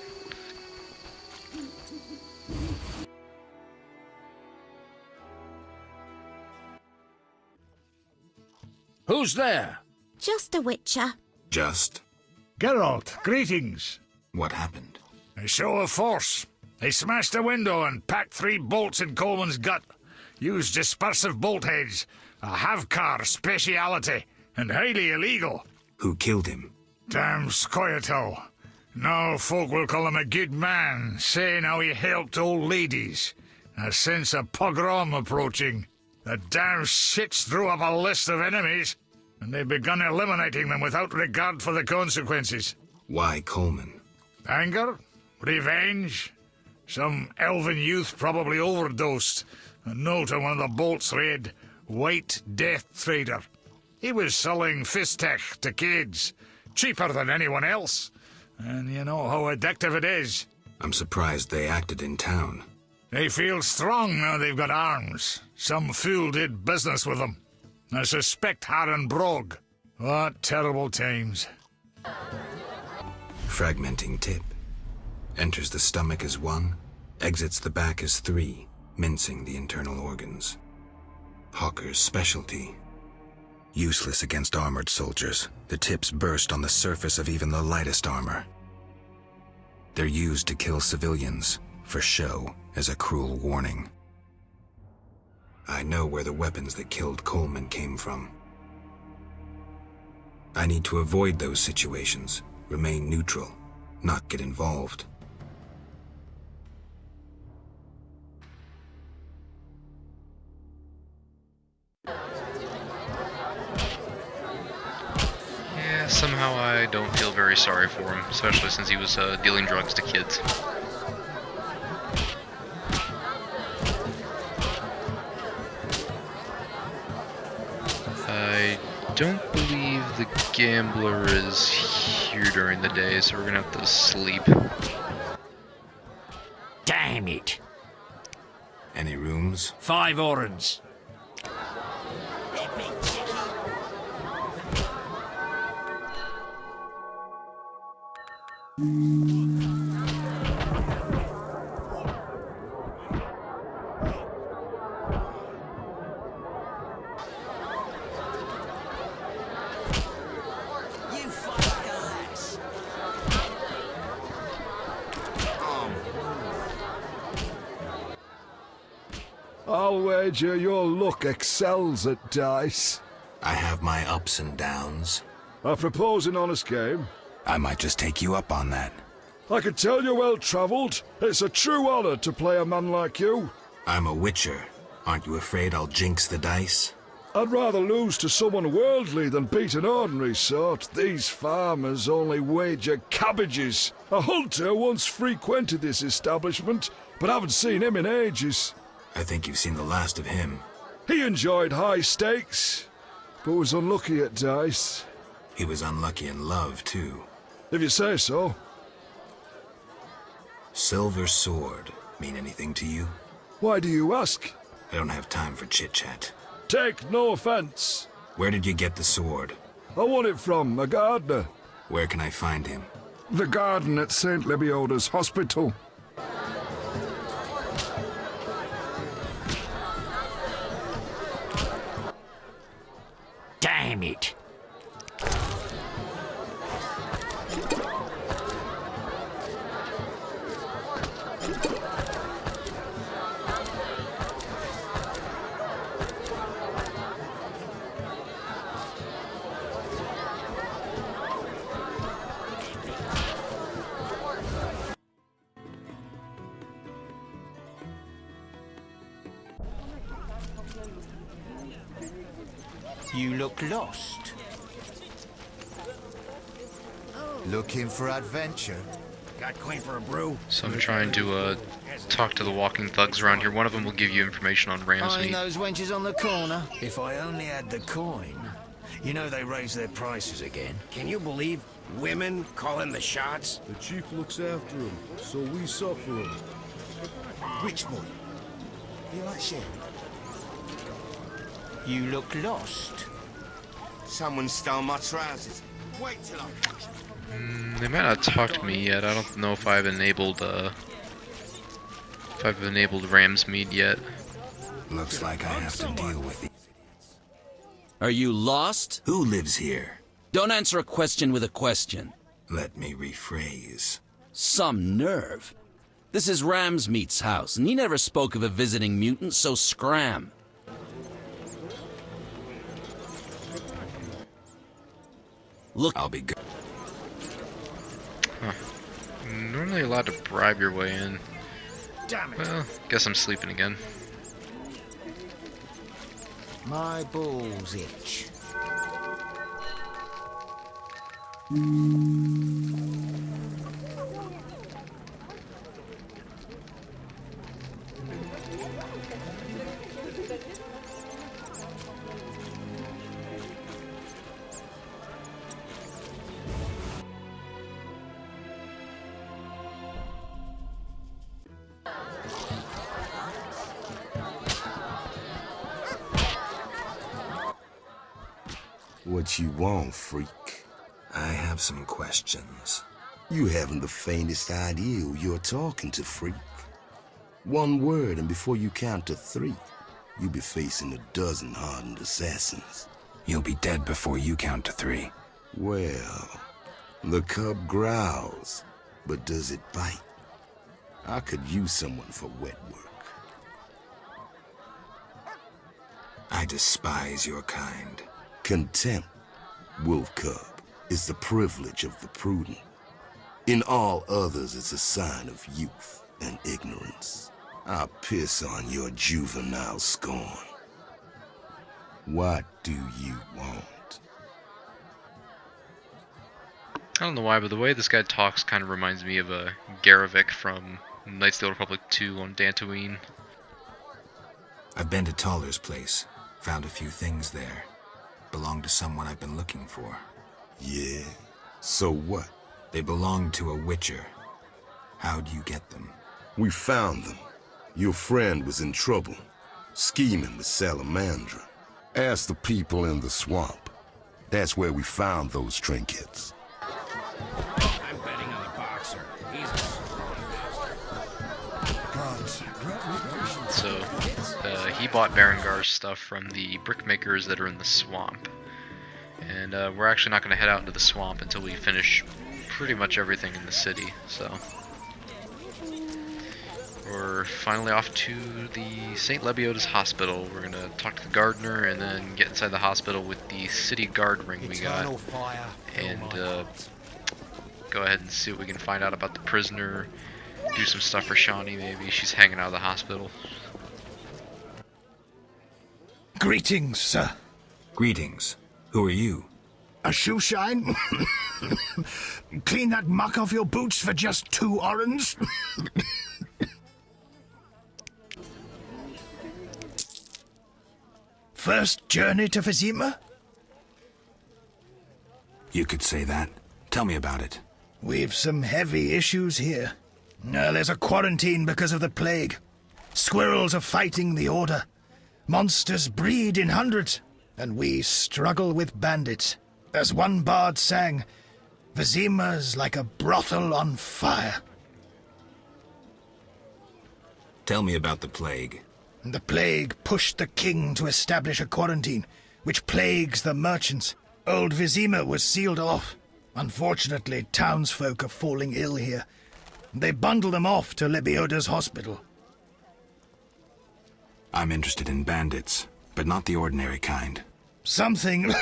Who's there? Just a witcher. Just? Geralt, greetings. What happened? A show of force. They smashed a window and packed 3 bolts in Coleman's gut. Used dispersive bolt heads. A Havkar speciality. And highly illegal. Who killed him? Damn Scoia'tael. Now folk will call him a good man, saying how he helped old ladies. A sense of pogrom approaching. The damn shits drew up a list of enemies, and they've begun eliminating them without regard for the consequences. Why Coleman? Anger? Revenge? Some elven youth probably overdosed. A note on one of the bolts read, White Death Trader. He was selling Fistech to kids, cheaper than anyone else. And you know how addictive it is. I'm surprised they acted in town. They feel strong now they've got arms. Some fool did business with them. I suspect Harren Brog. What terrible times. Fragmenting tip. Enters the stomach as 1, exits the back as 3, mincing the internal organs. Hawker's specialty. Useless against armored soldiers, the tips burst on the surface of even the lightest armor. They're used to kill civilians, for show, as a cruel warning. I know where the weapons that killed Coleman came from. I need to avoid those situations, remain neutral, not get involved. Yeah, somehow I don't feel very sorry for him, especially since he was dealing drugs to kids. I don't believe the gambler is here during the day, so we're gonna have to sleep. Damn it! Any rooms? 5 orens. I'll wager your luck excels at dice. I have my ups and downs. I propose an honest game. I might just take you up on that. I can tell you're well-travelled. It's a true honor to play a man like you. I'm a witcher. Aren't you afraid I'll jinx the dice? I'd rather lose to someone worldly than beat an ordinary sort. These farmers only wager cabbages. A hunter once frequented this establishment, but I haven't seen him in ages. I think you've seen the last of him. He enjoyed high stakes, but was unlucky at dice. He was unlucky in love, too. If you say so. Silver sword mean anything to you? Why do you ask? I don't have time for chit-chat. Take no offense. Where did you get the sword? I won it from a gardener. Where can I find him? The garden at St. Lebioda's Hospital. Damn it! You look lost. Looking for adventure? Got coin for a brew? So I'm trying to talk to the walking thugs around here. One of them will give you information on Ram's Eyeing meat. those wenches on the corner. If I only had the coin. You know they raised their prices again. Can you believe women calling the shots? The chief looks after him, so we suffer him. Rich boy. You like sharing? You look lost. Someone stole my trousers. Wait till I catch them. They might not talk to me yet. I don't know if I've enabled Ram's meat yet. Looks like I have to deal with these. Are you lost? Who lives here? Don't answer a question with a question. Let me rephrase. Some nerve. This is Ram's Meat's house, and he never spoke of a visiting mutant, so scram. Look, I'll be good. Huh. Normally allowed to bribe your way in. Damn it. Well, guess I'm sleeping again. My balls itch. What you want, freak? I have some questions. You haven't the faintest idea who you're talking to, freak. One word, and before you count to 3, you'll be facing a dozen hardened assassins. You'll be dead before you count to 3. Well, the cub growls, but does it bite? I could use someone for wet work. I despise your kind. Contempt, wolf cub, is the privilege of the prudent. In all others, it's a sign of youth and ignorance. I'll piss on your juvenile scorn. What do you want? I don't know why, but the way this guy talks kind of reminds me of Garavik from Knights of the Old Republic 2 on Dantooine. I've been to Taller's place. Found a few things there. Belong to someone I've been looking for. Yeah? So what? They belong to a Witcher. How'd you get them? We found them. Your friend was in trouble, scheming with Salamandra. Ask the people in the swamp. That's where we found those trinkets. I'm betting on the boxer. He's a So, he bought Berengar's stuff from the brickmakers that are in the swamp. And we're actually not going to head out into the swamp until we finish pretty much everything in the city, so... We're finally off to the St. Lebioda's hospital. We're going to talk to the gardener and then get inside the hospital with the city guard ring we got. And go ahead and see what we can find out about the prisoner. Do some stuff for Shawnee, maybe. She's hanging out of the hospital. Greetings, sir. Greetings. Who are you? A shoe shine? Clean that muck off your boots for just 2 orens? First journey to Vizima? You could say that. Tell me about it. We've some heavy issues here. There's a quarantine because of the plague. Squirrels are fighting the Order. Monsters breed in hundreds, and we struggle with bandits. As one bard sang, Vizima's like a brothel on fire. Tell me about the plague. The plague pushed the king to establish a quarantine, which plagues the merchants. Old Vizima was sealed off. Unfortunately, townsfolk are falling ill here. They bundled them off to Lebioda's hospital. I'm interested in bandits, but not the ordinary kind. Something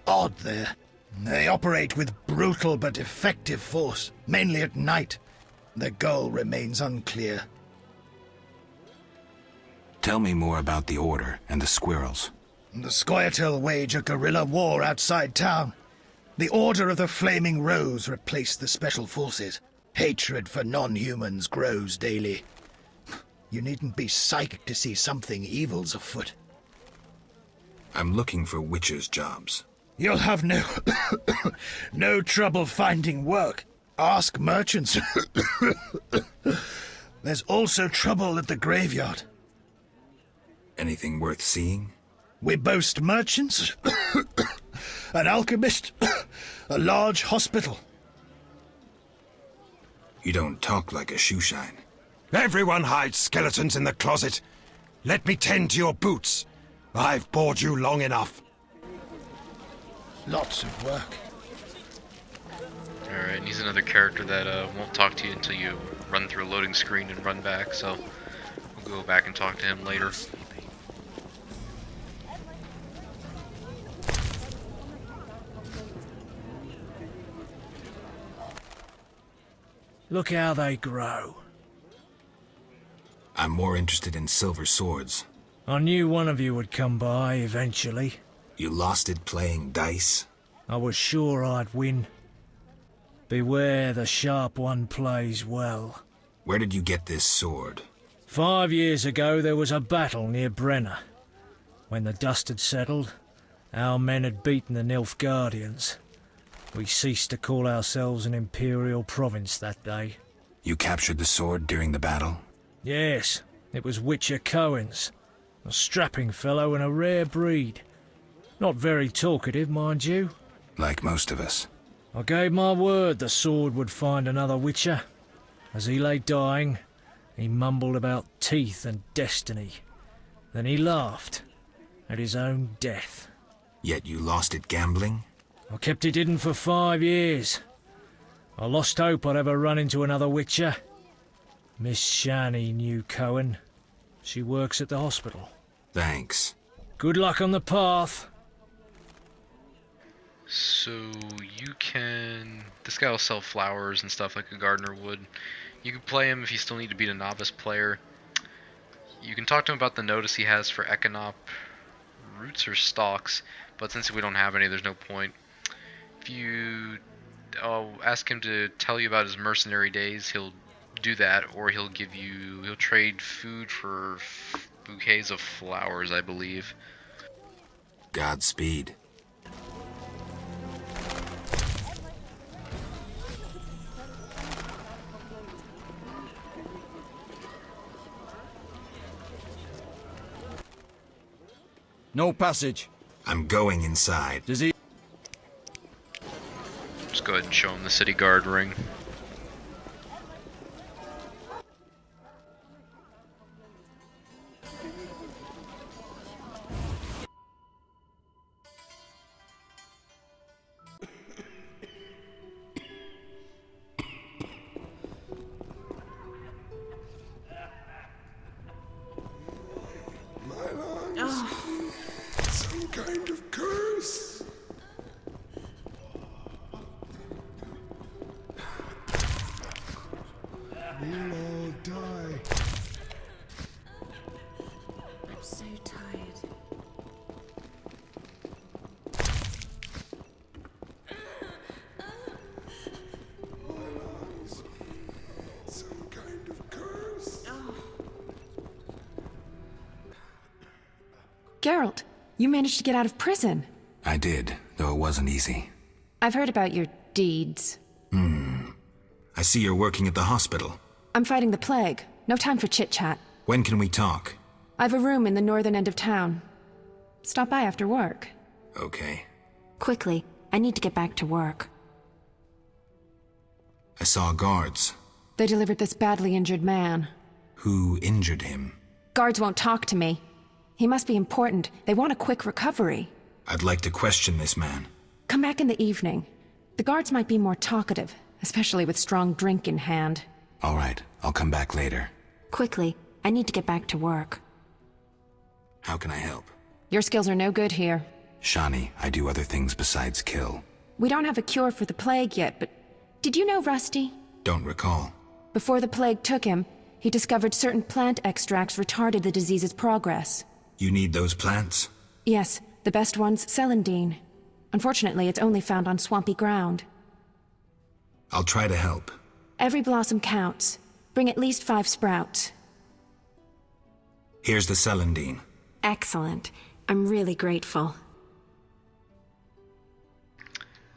odd there. They operate with brutal but effective force, mainly at night. Their goal remains unclear. Tell me more about the Order and the squirrels. The Scoia'tael wage a guerrilla war outside town. The Order of the Flaming Rose replaced the Special Forces. Hatred for non-humans grows daily. You needn't be psychic to see something evil's afoot. I'm looking for Witcher's jobs. You'll have no trouble finding work. Ask merchants. There's also trouble at the graveyard. Anything worth seeing? We boast merchants, an alchemist, a large hospital. You don't talk like a shoeshine. Everyone hides skeletons in the closet. Let me tend to your boots. I've bored you long enough. Lots of work. Alright, and he's another character that won't talk to you until you run through a loading screen and run back, so we'll go back and talk to him later. Look how they grow. I'm more interested in silver swords. I knew one of you would come by eventually. You lost it playing dice? I was sure I'd win. Beware the sharp one plays well. Where did you get this sword? 5 years ago there was a battle near Brenna. When the dust had settled, our men had beaten the Nilfgaardians. We ceased to call ourselves an imperial province that day. You captured the sword during the battle? Yes, it was Witcher Cohen's. A strapping fellow and a rare breed. Not very talkative, mind you. Like most of us. I gave my word the sword would find another Witcher. As he lay dying, he mumbled about teeth and destiny. Then he laughed at his own death. Yet you lost it gambling? I kept it hidden for 5 years. I lost hope I'd ever run into another Witcher. Miss Shani knew Cohen. She works at the hospital. Thanks. Good luck on the path. So you can... This guy will sell flowers and stuff like a gardener would. You can play him if you still need to beat a novice player. You can talk to him about the notice he has for Econop roots or stalks, but since we don't have any, there's no point. If you ask him to tell you about his mercenary days, he'll do that, or he'll trade food for bouquets of flowers, I believe. Godspeed. No passage. I'm going inside. Does he? Just go ahead and show him the city guard ring. Some kind of curse. We'll all die. I'm so tired. Some kind of curse. Geralt, you managed to get out of prison. I did, though it wasn't easy. I've heard about your deeds. I see you're working at the hospital. I'm fighting the plague. No time for chit-chat. When can we talk? I've a room in the northern end of town. Stop by after work. Okay. Quickly, I need to get back to work. I saw guards. They delivered this badly injured man. Who injured him? Guards won't talk to me. He must be important. They want a quick recovery. I'd like to question this man. Come back in the evening. The guards might be more talkative, especially with strong drink in hand. All right, I'll come back later. Quickly, I need to get back to work. How can I help? Your skills are no good here. Shani, I do other things besides kill. We don't have a cure for the plague yet, but did you know Rusty? Don't recall. Before the plague took him, he discovered certain plant extracts retarded the disease's progress. You need those plants? Yes, the best one's celandine. Unfortunately, it's only found on swampy ground. I'll try to help. Every blossom counts. Bring at least 5 sprouts. Here's the celandine. Excellent. I'm really grateful.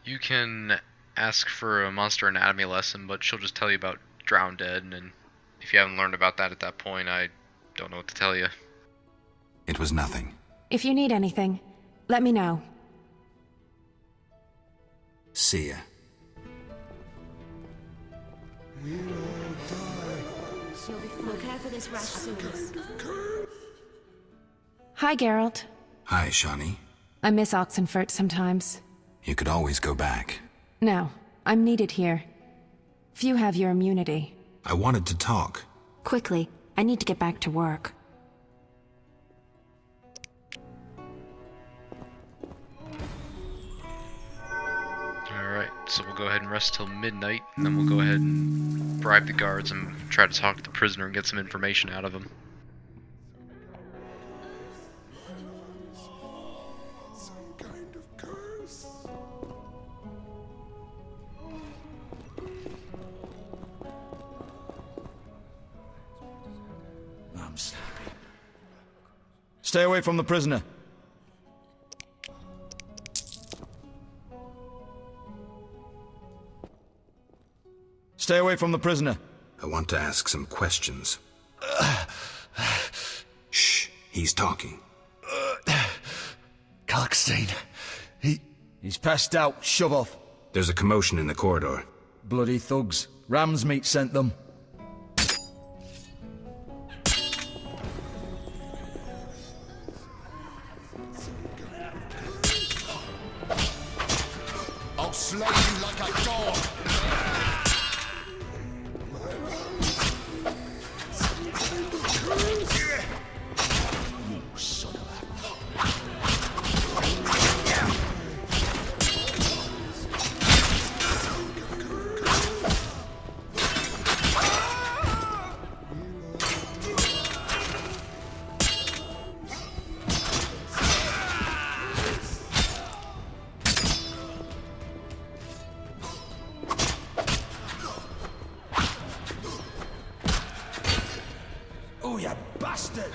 You can ask for a monster anatomy lesson, but she'll just tell you about Drowned Dead, and if you haven't learned about that at that point, I don't know what to tell you. It was nothing. If you need anything, let me know. See ya. Look out for this rash soon. Hi, Geralt. Hi, Shani. I miss Oxenfurt sometimes. You could always go back. No, I'm needed here. Few have your immunity. I wanted to talk. Quickly, I need to get back to work. Alright, so we'll go ahead and rest till midnight, and then we'll go ahead and bribe the guards and try to talk to the prisoner and get some information out of him. I'm sorry. Stay away from the prisoner. Stay away from the prisoner. I want to ask some questions. Shh, he's talking. Kalkstein, He's passed out. Shove off. There's a commotion in the corridor. Bloody thugs. Ramsmeat sent them. I'll slay you like a dog. Oh, you bastard!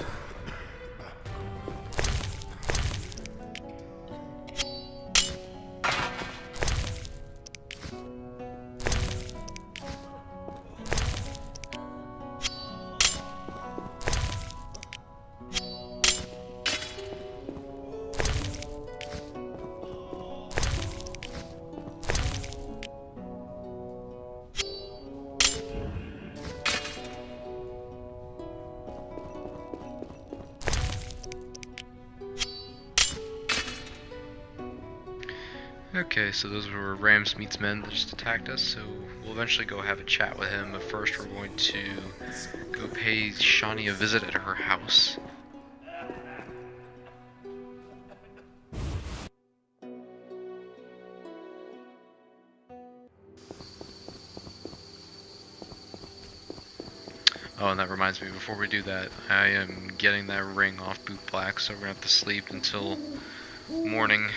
Okay, so those were Ramsmeat's men that just attacked us, so we'll eventually go have a chat with him, but first we're going to go pay Shani a visit at her house. Oh, and that reminds me, before we do that, I am getting that ring off Boot Black, so we're gonna have to sleep until morning,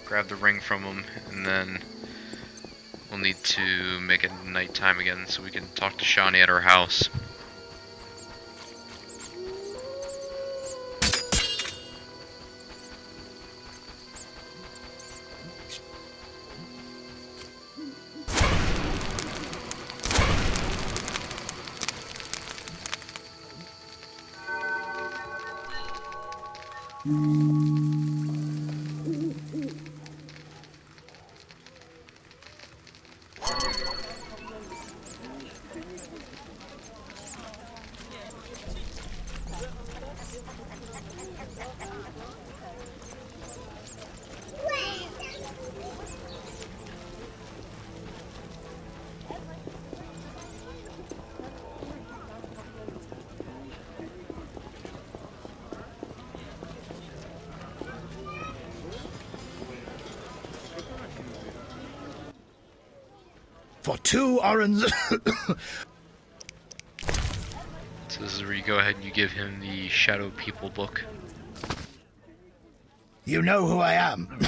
grab the ring from him, and then we'll need to make it nighttime again so we can talk to Shani at her house. For 2 orange. So this is where you go ahead and you give him the Shadow People book. You know who I am.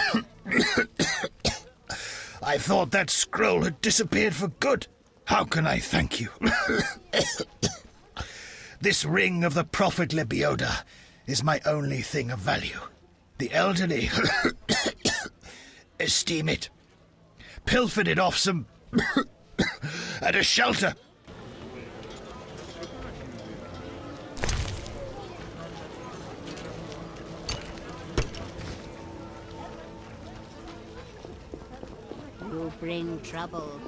I thought that scroll had disappeared for good. How can I thank you? This ring of the Prophet Lebioda is my only thing of value. The elderly esteem it. Pilfered it off some at a shelter. You bring trouble.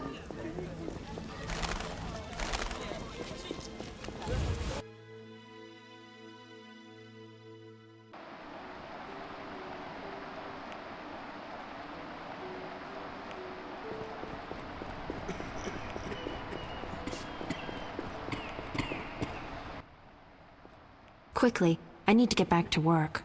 Quickly, I need to get back to work.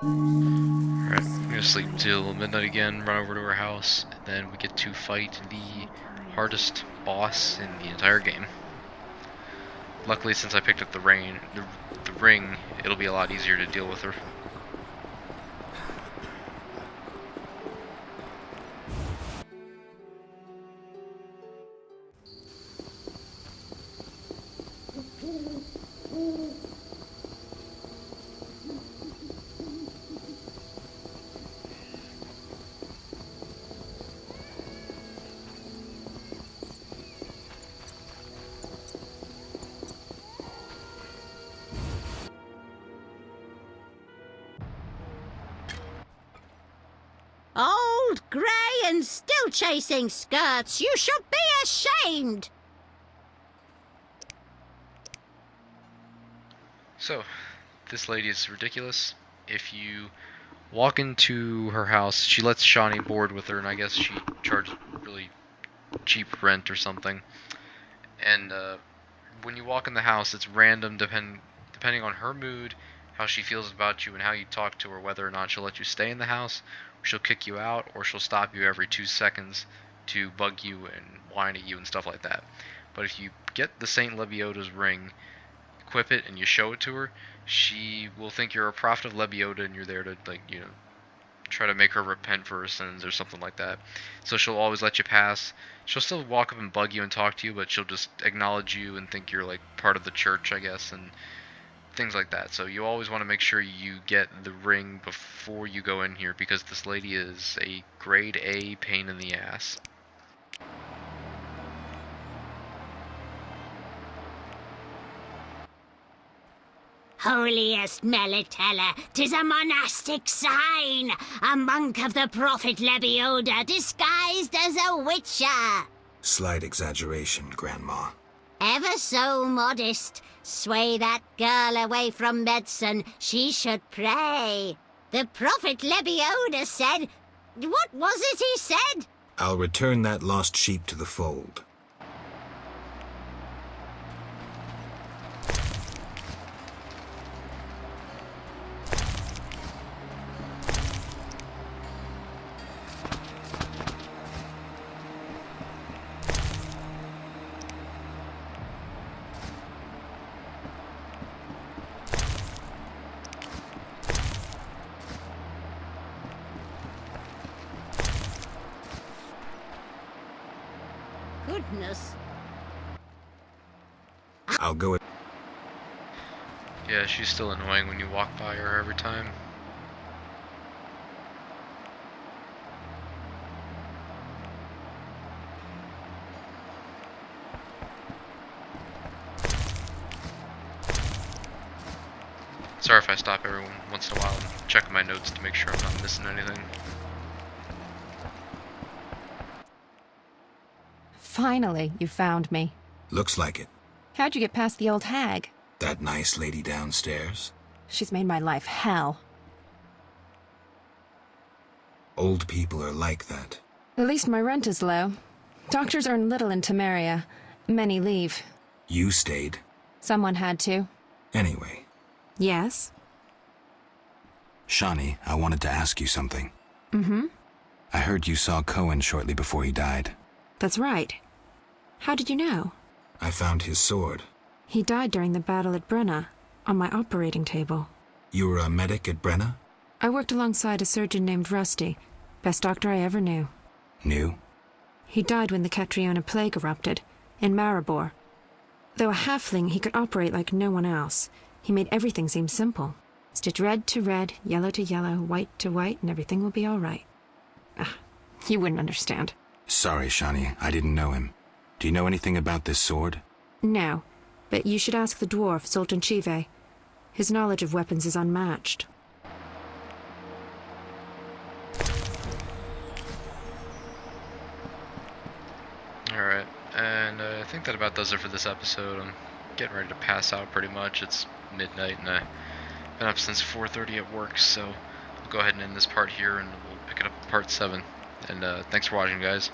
Alright, I'm gonna sleep till midnight again, run over to her house, and then we get to fight the hardest boss in the entire game. Luckily, since I picked up the ring, it'll be a lot easier to deal with her. Old, grey, and still chasing skirts. You should be ashamed. So, this lady is ridiculous. If you walk into her house, she lets Shawnee board with her, and I guess she charges really cheap rent or something. And when you walk in the house, it's random depending on her mood, how she feels about you, and how you talk to her, whether or not she'll let you stay in the house, she'll kick you out, or she'll stop you every 2 seconds to bug you and whine at you and stuff like that. But if you get the Saint Lebioda's ring, equip it, and you show it to her, she will think you're a prophet of Lebioda and you're there to, like, you know, try to make her repent for her sins or something like that. So she'll always let you pass. She'll still walk up and bug you and talk to you, but she'll just acknowledge you and think you're like part of the church, I guess, and things like that. So you always want to make sure you get the ring before you go in here, because this lady is a grade A pain in the ass. Holiest Melitella, 'tis a monastic sign, a monk of the Prophet Lebioda disguised as a witcher. Slight exaggeration, Grandma. Ever so modest. Sway that girl away from medicine. She should pray. The Prophet Lebioda said... What was it he said? I'll return that lost sheep to the fold. Goodness. I'll go. Yeah, she's still annoying when you walk by her every time. Sorry if I stop every once in a while and check my notes to make sure I'm not missing anything. Finally, you found me. Looks like it. How'd you get past the old hag? That nice lady downstairs? She's made my life hell. Old people are like that. At least my rent is low. Doctors earn little in Temeria. Many leave. You stayed. Someone had to. Anyway. Yes? Shawnee, I wanted to ask you something. Mm-hmm. I heard you saw Cohen shortly before he died. That's right. How did you know? I found his sword. He died during the battle at Brenna, on my operating table. You were a medic at Brenna? I worked alongside a surgeon named Rusty, best doctor I ever knew. Knew? He died when the Catriona plague erupted, in Maribor. Though a halfling, he could operate like no one else. He made everything seem simple. Stitch red to red, yellow to yellow, white to white, and everything will be all right. You wouldn't understand. Sorry, Shani, I didn't know him. Do you know anything about this sword? No, but you should ask the dwarf, Zoltan Chive. His knowledge of weapons is unmatched. Alright, and I think that about does it for this episode. I'm getting ready to pass out pretty much. It's midnight and I've been up since 4:30 at work, so I'll go ahead and end this part here and we'll pick it up in part 7. And thanks for watching, guys.